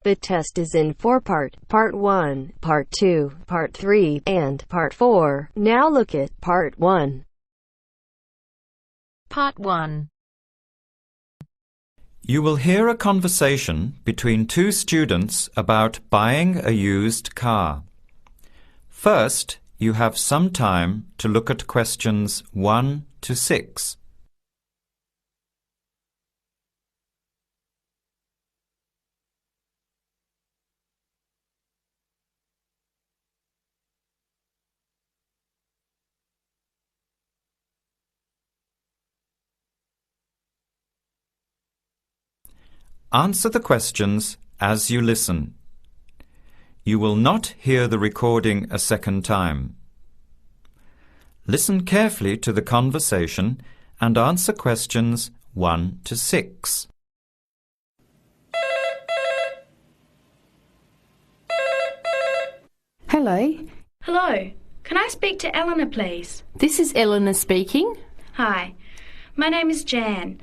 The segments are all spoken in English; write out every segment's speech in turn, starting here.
The test is in 4-part, Part 1, Part 2, Part 3, and Part 4. Now look at Part 1. Part 1. You will hear a conversation between two students about buying a used car. First, you have some time to look at questions 1 to 6. Answer the questions as you listen. You will not hear the recording a second time. Listen carefully to the conversation and answer questions 1 to 6. Hello. Hello. Can I speak to Eleanor, please? This is Eleanor speaking. Hi. My name is Jan.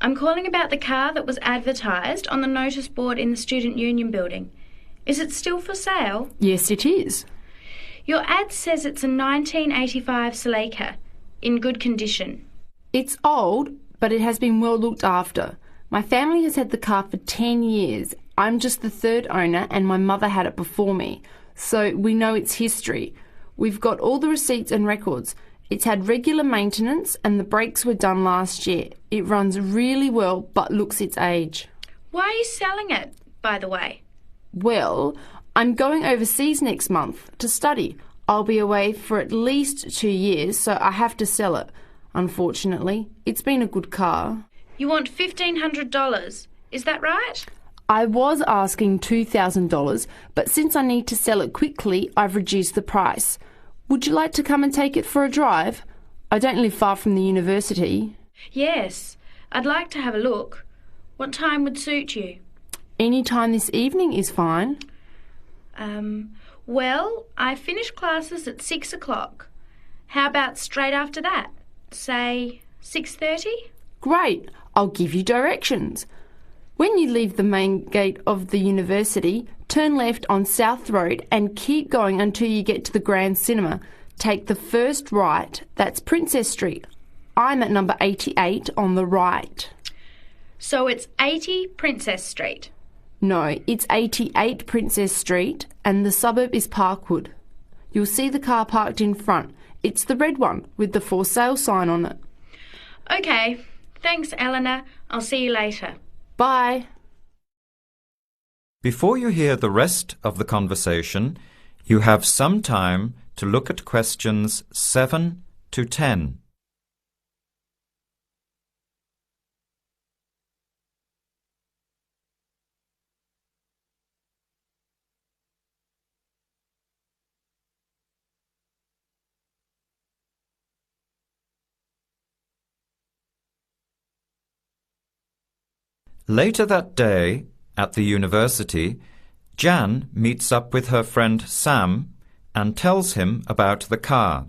I'm calling about the car that was advertised on the notice board in the Student Union building. Is it still for sale? Yes, it is. Your ad says it's a 1985 Celica, in good condition. It's old, but it has been well looked after. My family has had the car for 10 years. I'm just the third owner and my mother had it before me, so we know its history. We've got all the receipts and records. It's had regular maintenance and the brakes were done last year. It runs really well but looks its age. Why are you selling it, by the way? Well, I'm going overseas next month to study. I'll be away for at least 2 years, so I have to sell it. Unfortunately, it's been a good car. You want $1,500, is that right? I was asking $2,000, but since I need to sell it quickly, I've reduced the price. Would you like to come and take it for a drive? I don't live far from the university. Yes, I'd like to have a look. What time would suit you? Any time this evening is fine. Well, I finish classes at 6 o'clock. How about straight after that? Say 6:30? Great, I'll give you directions. When you leave the main gate of the university, turn left on South Road and keep going until you get to the Grand Cinema. Take the first right, that's Princess Street. I'm at number 88 on the right. So it's 80 Princess Street? No, it's 88 Princess Street and the suburb is Parkwood. You'll see the car parked in front. It's the red one with the for sale sign on it. OK, thanks Eleanor. I'll see you later. Bye. Before you hear the rest of the conversation, you have some time to look at questions 7 to 10. Later that day, at the university, Jan meets up with her friend Sam and tells him about the car.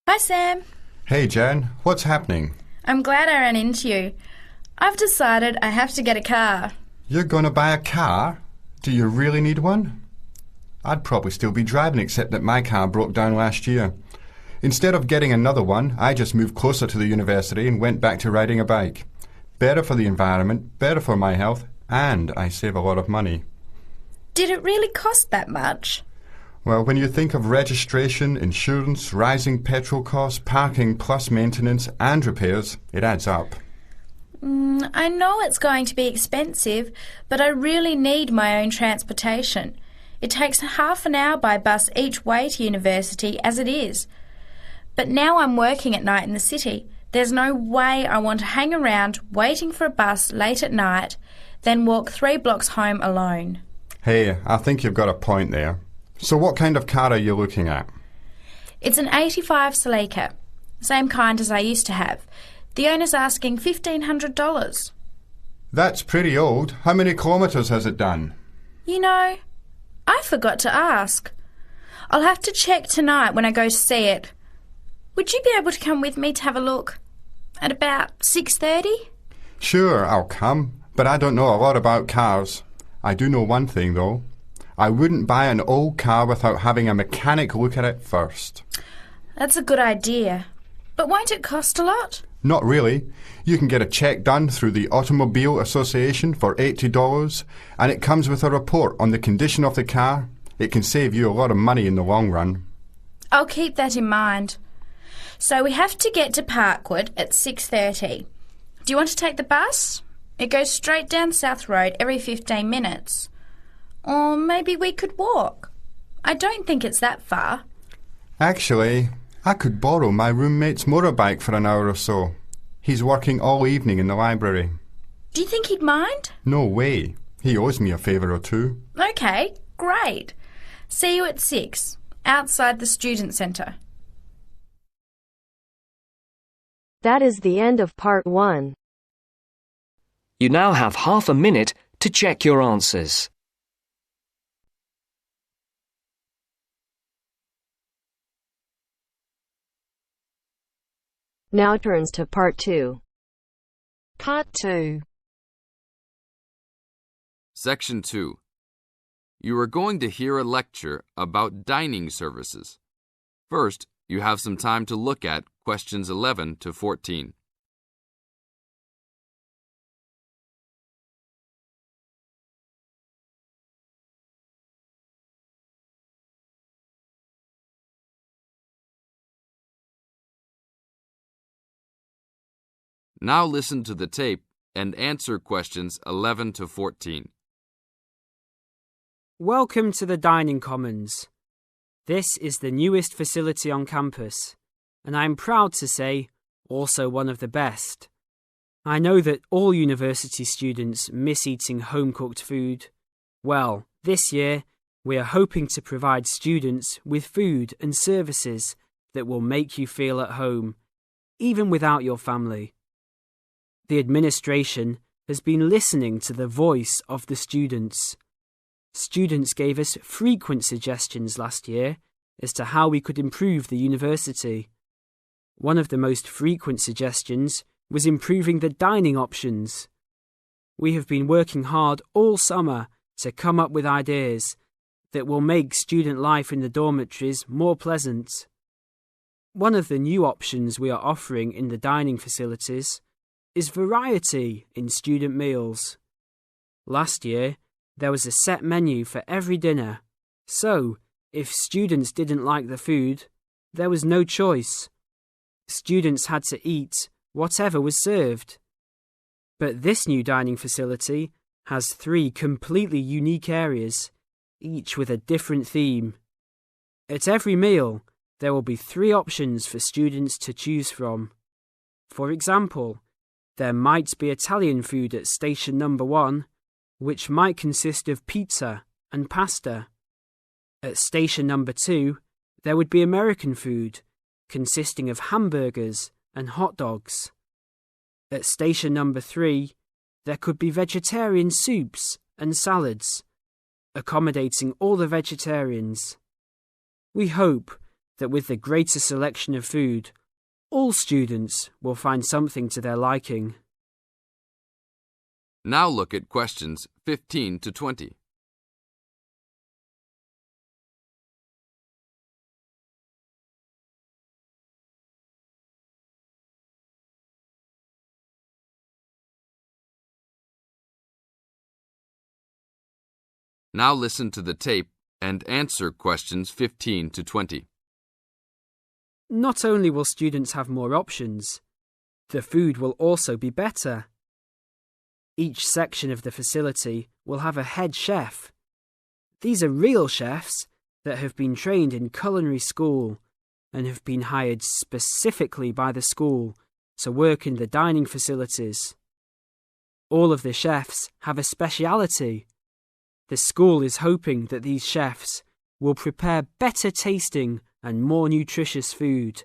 Hi, Sam. Hey, Jan. What's happening? I'm glad I ran into you. I've decided I have to get a car. You're going to buy a car? Do you really need one? I'd probably still be driving, except that my car broke down last year. Instead of getting another one, I just moved closer to the university and went back to riding a bike. Better for the environment, better for my health, and I save a lot of money. Did it really cost that much? Well, when you think of registration, insurance, rising petrol costs, parking plus maintenance and repairs, it adds up. I know it's going to be expensive, but I really need my own transportation. It takes half an hour by bus each way to university as it is. But now I'm working at night in the city. There's no way I want to hang around waiting for a bus late at night, then walk 3 blocks home alone. Hey, I think you've got a point there. So what kind of car are you looking at? It's an 85 Celica, same kind as I used to have. The owner's asking $1,500. That's pretty old. How many kilometres has it done? You know, I forgot to ask. I'll have to check tonight when I go to see it. Would you be able to come with me to have a look? At about 6:30? Sure, I'll come. but I don't know a lot about cars. I do know one thing, though. I wouldn't buy an old car without having a mechanic look at it first. That's a good idea. But won't it cost a lot? Not really. You can get a check done through the Automobile Association for $80, and it comes with a report on the condition of the car. It can save you a lot of money in the long run. I'll keep that in mind. So we have to get to Parkwood at 6:30. Do you want to take the bus? It goes straight down South Road every 15 minutes. Or maybe we could walk. I don't think it's that far. Actually, I could borrow my roommate's motorbike for an hour or so. He's working all evening in the library. Do you think he'd mind? No way. He owes me a favour or two. Okay, great. See you at 6, outside the student centre. That is the end of part 1. You now have half a minute to check your answers. Now turns to part 2. Part 2. Section 2. You are going to hear a lecture about dining services. First, you have some time to look at questions 11 to 14. Now listen to the tape and answer questions 11 to 14. Welcome to the Dining Commons. This is the newest facility on campus, and I'm proud to say also one of the best. I know that all university students miss eating home-cooked food. Well, this year we are hoping to provide students with food and services that will make you feel at home, even without your family. The administration has been listening to the voice of the students. Students gave us frequent suggestions last year as to how we could improve the university. One of the most frequent suggestions was improving the dining options. We have been working hard all summer to come up with ideas that will make student life in the dormitories more pleasant. One of the new options we are offering in the dining facilities is variety in student meals. Last year, there was a set menu for every dinner, so if students didn't like the food, there was no choice. Students had to eat whatever was served. But this new dining facility has 3 completely unique areas, each with a different theme. At every meal, there will be 3 options for students to choose from. For example, there might be Italian food at station number 1, which might consist of pizza and pasta. At station number 2, there would be American food, consisting of hamburgers and hot dogs. At station number 3, there could be vegetarian soups and salads, accommodating all the vegetarians. We hope that with the greater selection of food, all students will find something to their liking. Now look at questions 15 to 20. Now listen to the tape and answer questions 15 to 20. Not only will students have more options, the food will also be better. Each section of the facility will have a head chef. These are real chefs that have been trained in culinary school and have been hired specifically by the school to work in the dining facilities. All of the chefs have a speciality. The school is hoping that these chefs will prepare better tasting and more nutritious food.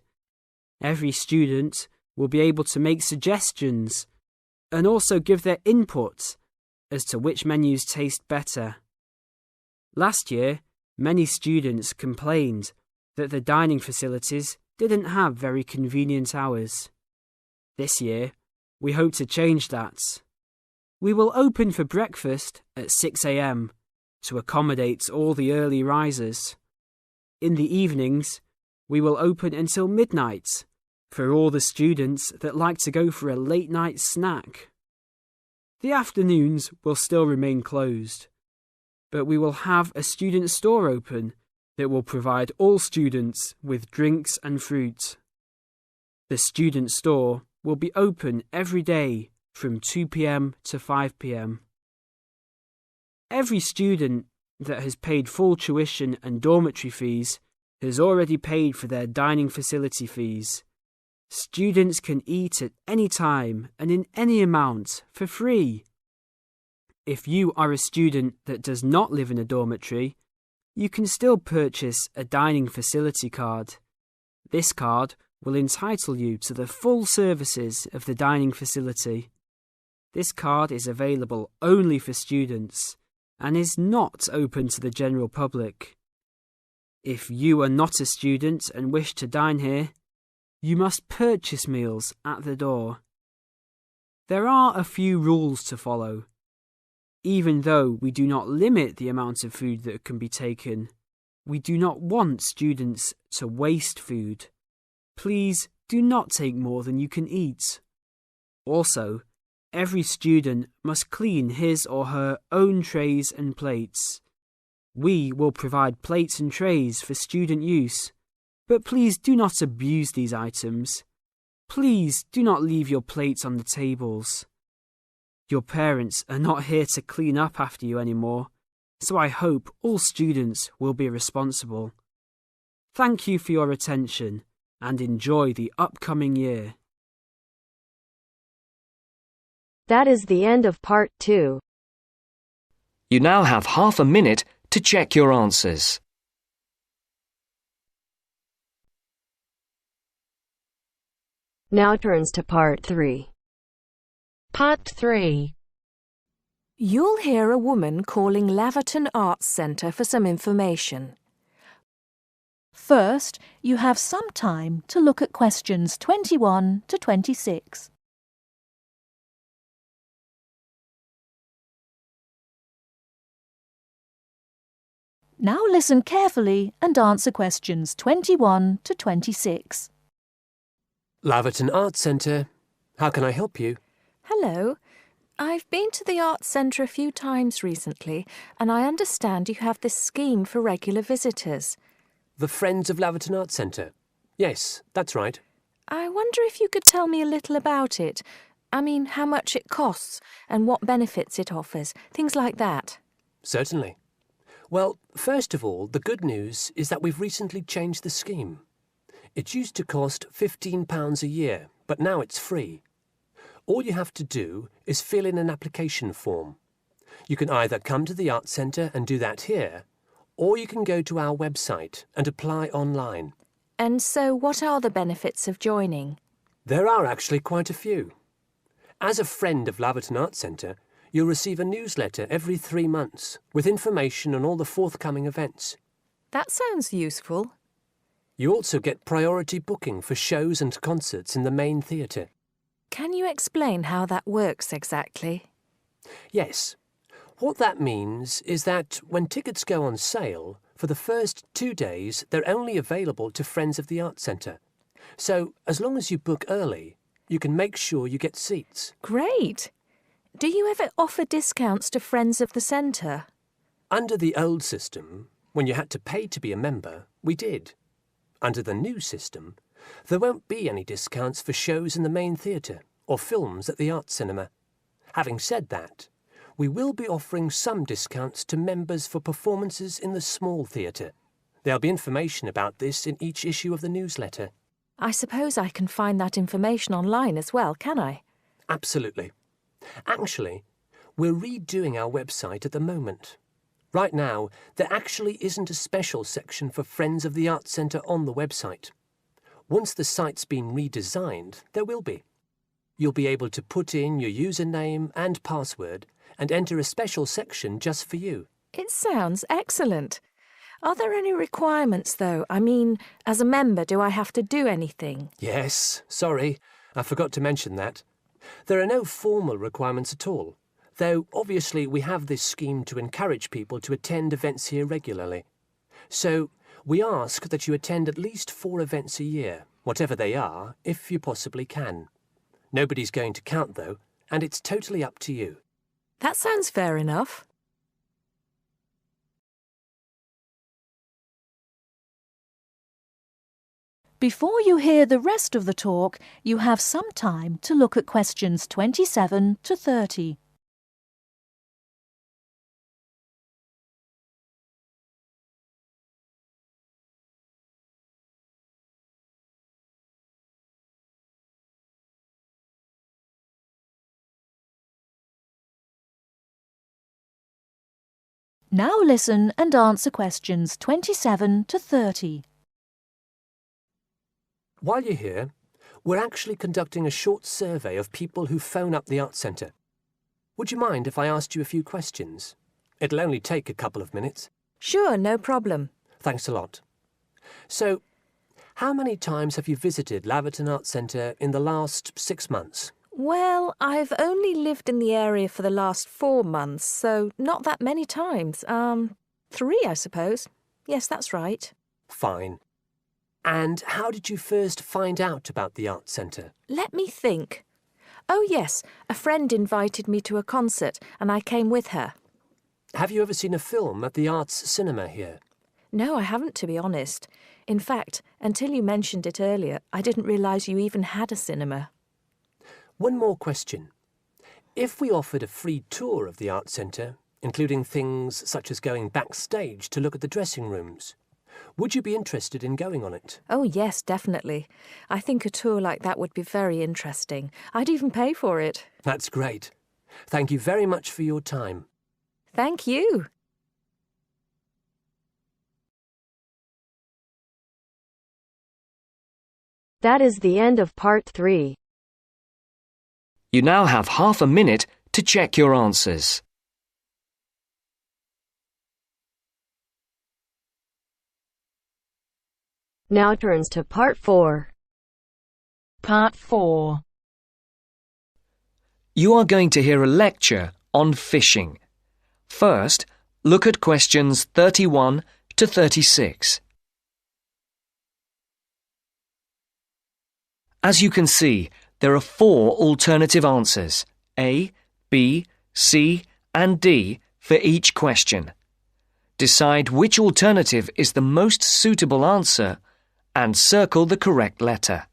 Every student will be able to make suggestions and also give their input as to which menus taste better. Last year, many students complained that the dining facilities didn't have very convenient hours. This year, we hope to change that. We will open for breakfast at 6 a.m. to accommodate all the early risers. In the evenings, we will open until midnight for all the students that like to go for a late night snack. The afternoons will still remain closed, but we will have a student store open that will provide all students with drinks and fruit. The student store will be open every day from 2 p.m. to 5 p.m. Every student that has paid full tuition and dormitory fees has already paid for their dining facility fees. Students can eat at any time and in any amount for free. If you are a student that does not live in a dormitory, you can still purchase a dining facility card. This card will entitle you to the full services of the dining facility. This card is available only for students and is not open to the general public. If you are not a student and wish to dine here, you must purchase meals at the door. There are a few rules to follow. Even though we do not limit the amount of food that can be taken, we do not want students to waste food. Please do not take more than you can eat. Also, every student must clean his or her own trays and plates. We will provide plates and trays for student use, but please do not abuse these items. Please do not leave your plates on the tables. Your parents are not here to clean up after you anymore, so I hope all students will be responsible. Thank you for your attention and enjoy the upcoming year. That is the end of part 2. You now have half a minute to check your answers. Now turns to part 3. Part 3. You'll hear a woman calling Laverton Arts Centre for some information. First, you have some time to look at questions 21 to 26. Now listen carefully and answer questions 21 to 26. Laverton Arts Centre. How can I help you? Hello. I've been to the Arts Centre a few times recently, and I understand you have this scheme for regular visitors. The Friends of Laverton Arts Centre. Yes, that's right. I wonder if you could tell me a little about it. I mean, how much it costs and what benefits it offers, things like that. Certainly. Well, first of all, the good news is that we've recently changed the scheme. It used to cost £15 a year, but now it's free. All you have to do is fill in an application form. You can either come to the Arts Centre and do that here, or you can go to our website and apply online. And so what are the benefits of joining? There are actually quite a few. As a friend of Laverton Arts Centre, you'll receive a newsletter every 3 months with information on all the forthcoming events. That sounds useful. You also get priority booking for shows and concerts in the main theatre. Can you explain how that works exactly? Yes. What that means is that when tickets go on sale, for the first 2 days they're only available to Friends of the Arts Centre. So as long as you book early, you can make sure you get seats. Great! Do you ever offer discounts to Friends of the Centre? Under the old system, when you had to pay to be a member, we did. Under the new system, there won't be any discounts for shows in the main theatre or films at the Arts Cinema. Having said that, we will be offering some discounts to members for performances in the small theatre. There'll be information about this in each issue of the newsletter. I suppose I can find that information online as well, can I? Absolutely. Actually, we're redoing our website at the moment. Right now, there actually isn't a special section for Friends of the Arts Centre on the website. Once the site's been redesigned, there will be. You'll be able to put in your username and password and enter a special section just for you. It sounds excellent. Are there any requirements, though? I mean, as a member, do I have to do anything? Yes, sorry, I forgot to mention that. There are no formal requirements at all. though obviously we have this scheme to encourage people to attend events here regularly. So we ask that you attend at least 4 events a year, whatever they are, if you possibly can. Nobody's going to count, though, and it's totally up to you. That sounds fair enough. Before you hear the rest of the talk, you have some time to look at questions 27 to 30. Now listen and answer questions 27 to 30. While you're here, we're actually conducting a short survey of people who phone up the Arts Centre. Would you mind if I asked you a few questions? It'll only take a couple of minutes. Sure, no problem. Thanks a lot. So, how many times have you visited Laverton Arts Centre in the last 6 months? Well, I've only lived in the area for the last 4 months, so not that many times. 3, I suppose. Yes, that's right. Fine. And how did you first find out about the Arts Centre? Let me think. Oh, yes, a friend invited me to a concert, and I came with her. Have you ever seen a film at the Arts Cinema here? No, I haven't, to be honest. In fact, until you mentioned it earlier, I didn't realise you even had a cinema. One more question. If we offered a free tour of the Arts Centre, including things such as going backstage to look at the dressing rooms, would you be interested in going on it? Oh, yes, definitely. I think a tour like that would be very interesting. I'd even pay for it. That's great. Thank you very much for your time. Thank you. That is the end of part 3. You now have half a minute to check your answers. Now turns to part 4. Part 4. You are going to hear a lecture on fishing. First, look at questions 31 to 36. As you can see, there are 4 alternative answers, A, B, C, and D, for each question. Decide which alternative is the most suitable answer and circle the correct letter.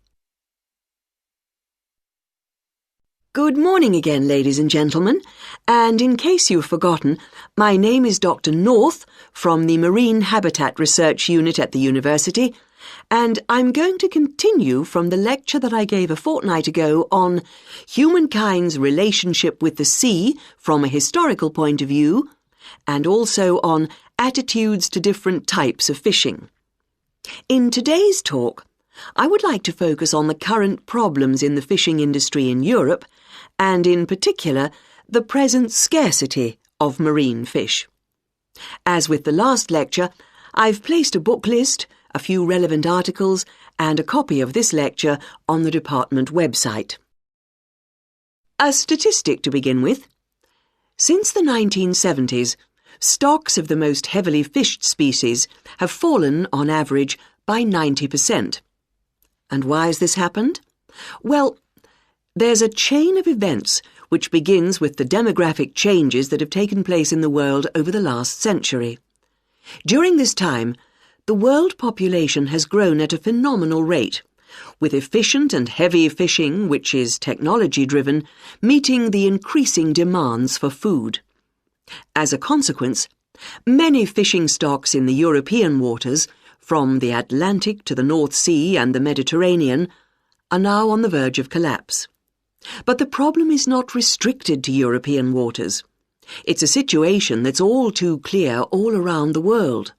Good morning again, ladies and gentlemen. And in case you've forgotten, my name is Dr. North from the Marine Habitat Research Unit at the university, and I'm going to continue from the lecture that I gave a fortnight ago on humankind's relationship with the sea from a historical point of view, and also on attitudes to different types of fishing. In today's talk, I would like to focus on the current problems in the fishing industry in Europe, and in particular, the present scarcity of marine fish. As with the last lecture, I've placed a book list, a few relevant articles, and a copy of this lecture on the department website. A statistic to begin with. Since the 1970s, stocks of the most heavily fished species have fallen on average by 90%. And why has this happened? Well, there's a chain of events which begins with the demographic changes that have taken place in the world over the last century. During this time, the world population has grown at a phenomenal rate, with efficient and heavy fishing, which is technology-driven, meeting the increasing demands for food. As a consequence, many fishing stocks in the European waters, from the Atlantic to the North Sea and the Mediterranean, are now on the verge of collapse. But the problem is not restricted to European waters. It's a situation that's all too clear all around the world.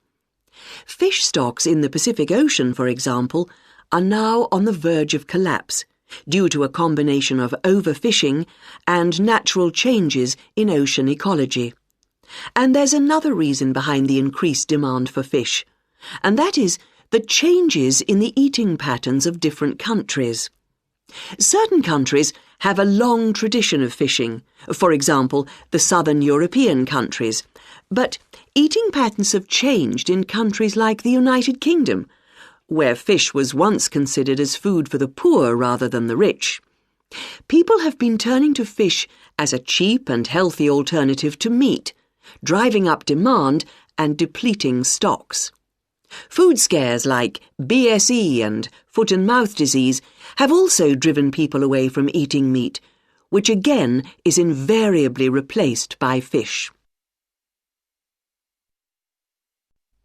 Fish stocks in the Pacific Ocean, for example, are now on the verge of collapse due to a combination of overfishing and natural changes in ocean ecology. And there's another reason behind the increased demand for fish, and that is the changes in the eating patterns of different countries. Certain countries have a long tradition of fishing, for example, the southern European countries, but eating patterns have changed in countries like the United Kingdom, where fish was once considered as food for the poor rather than the rich. People have been turning to fish as a cheap and healthy alternative to meat, driving up demand and depleting stocks. Food scares like BSE and foot and mouth disease have also driven people away from eating meat, which again is invariably replaced by fish.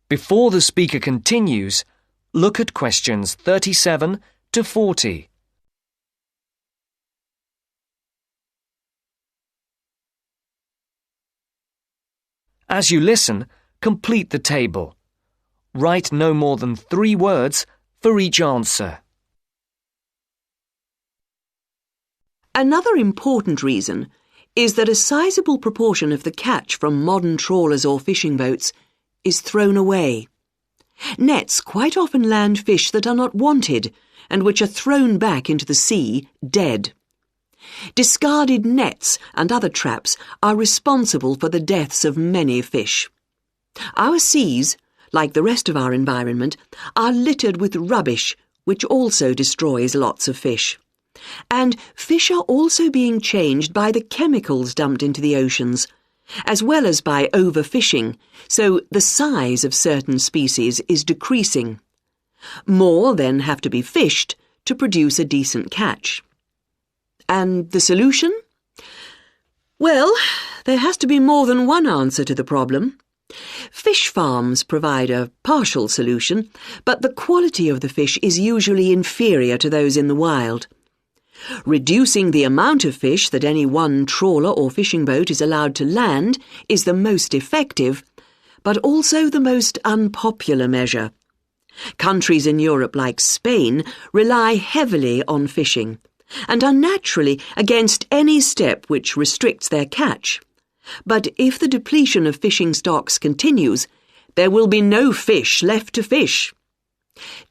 Before the speaker continues, look at questions 37 to 40. As you listen, complete the table. Write no more than 3 words for each answer. Another important reason is that a sizable proportion of the catch from modern trawlers or fishing boats is thrown away. Nets quite often land fish that are not wanted and which are thrown back into the sea dead. Discarded nets and other traps are responsible for the deaths of many fish. Our seas, like the rest of our environment, are littered with rubbish, which also destroys lots of fish. And fish are also being changed by the chemicals dumped into the oceans, as well as by overfishing, so the size of certain species is decreasing. More then have to be fished to produce a decent catch. And the solution? Well, there has to be more than one answer to the problem. Fish farms provide a partial solution, but the quality of the fish is usually inferior to those in the wild. Reducing the amount of fish that any one trawler or fishing boat is allowed to land is the most effective, but also the most unpopular measure. Countries in Europe like Spain rely heavily on fishing and are naturally against any step which restricts their catch. But if the depletion of fishing stocks continues, there will be no fish left to fish.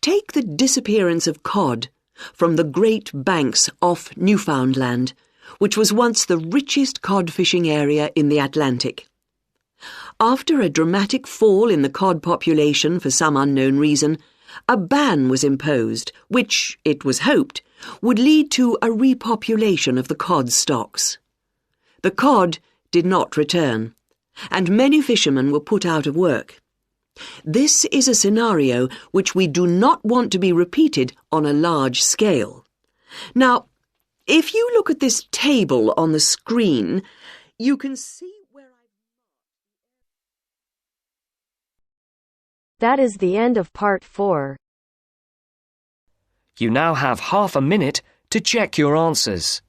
Take the disappearance of cod from the Great Banks off Newfoundland, which was once the richest cod fishing area in the Atlantic. After a dramatic fall in the cod population for some unknown reason, a ban was imposed, which, it was hoped, would lead to a repopulation of the cod stocks. The cod did not return, and many fishermen were put out of work. This is a scenario which we do not want to be repeated on a large scale. Now, if you look at this table on the screen, you can see where That is the end of part 4. You now have half a minute to check your answers.